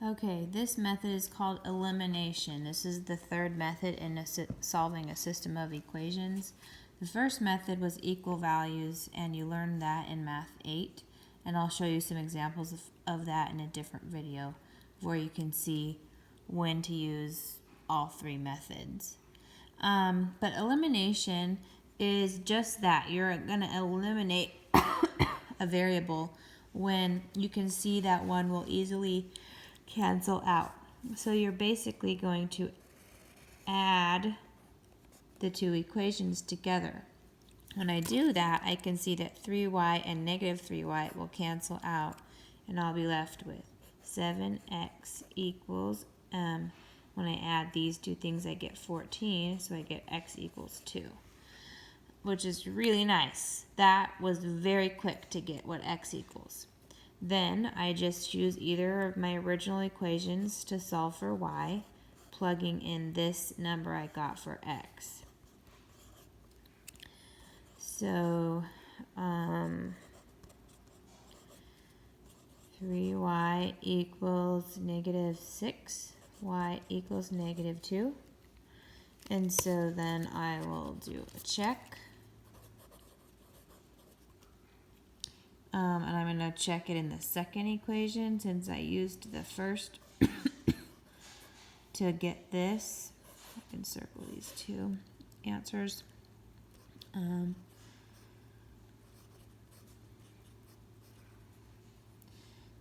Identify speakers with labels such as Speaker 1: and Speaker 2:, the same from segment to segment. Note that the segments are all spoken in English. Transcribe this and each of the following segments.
Speaker 1: Okay, this method is called elimination. This is the third method in solving a system of equations. The first method was equal values, and you learned that in Math 8. And I'll show you some examples of that in a different video where you can see when to use all three methods. But elimination is just that. You're going to eliminate a variable when you can see that one will easily cancel out. So you're basically going to add the two equations together. When I do that, I can see that 3y and negative 3y will cancel out, and I'll be left with 7x equals, when I add these two things, I get 14, so I get x equals 2, which is really nice. That was very quick to get what x equals. Then I just use either of my original equations to solve for y, plugging in this number I got for x. So 3y equals negative 6, y equals negative 2. And so then I will do a check. And I'm going to check it in the second equation since I used the first to get this. I can circle these two answers.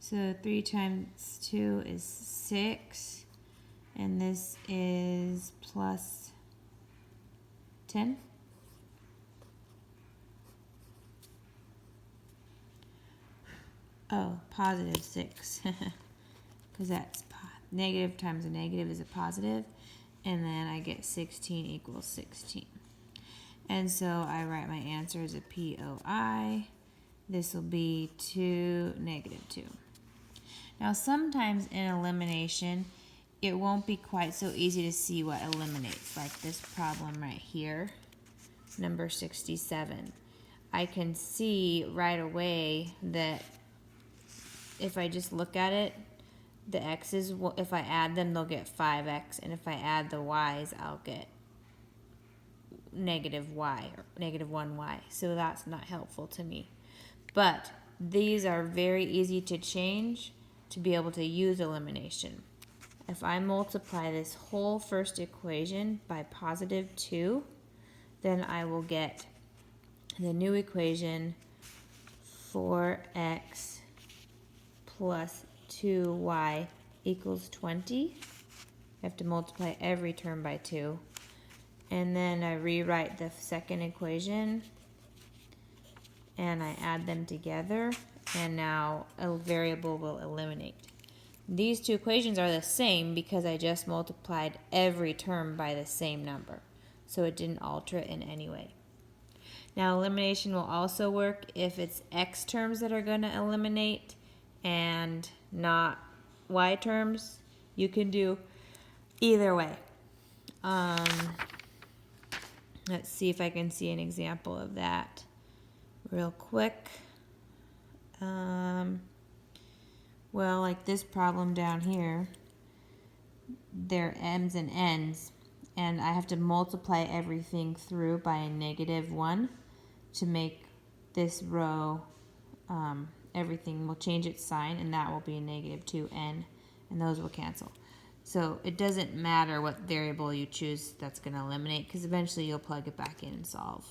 Speaker 1: So 3 times 2 is 6, and this is plus 10. Oh, positive 6, because that's negative times a negative is a positive, and then I get 16 equals 16. And so I write my answer as a POI. This will be 2, negative 2. Now sometimes in elimination, it won't be quite so easy to see what eliminates, like this problem right here, number 67. I can see right away that if I just look at it, the x's, if I add them, they'll get 5x, and if I add the y's, I'll get negative y, or negative 1y, so that's not helpful to me. But these are very easy to change to be able to use elimination. If I multiply this whole first equation by positive 2, then I will get the new equation 4x plus 2y equals 20. I have to multiply every term by 2. And then I rewrite the second equation and I add them together, and now a variable will eliminate. These two equations are the same because I just multiplied every term by the same number, so it didn't alter it in any way. Now elimination will also work if it's x terms that are going to eliminate and not y terms. You can do either way. Let's see if I can see an example of that real quick. Well, like this problem down here, they're m's and n's, and I have to multiply everything through by a negative 1 to make this row, everything will change its sign, and that will be a negative 2n, and those will cancel. So it doesn't matter what variable you choose that's going to eliminate, because eventually you'll plug it back in and solve.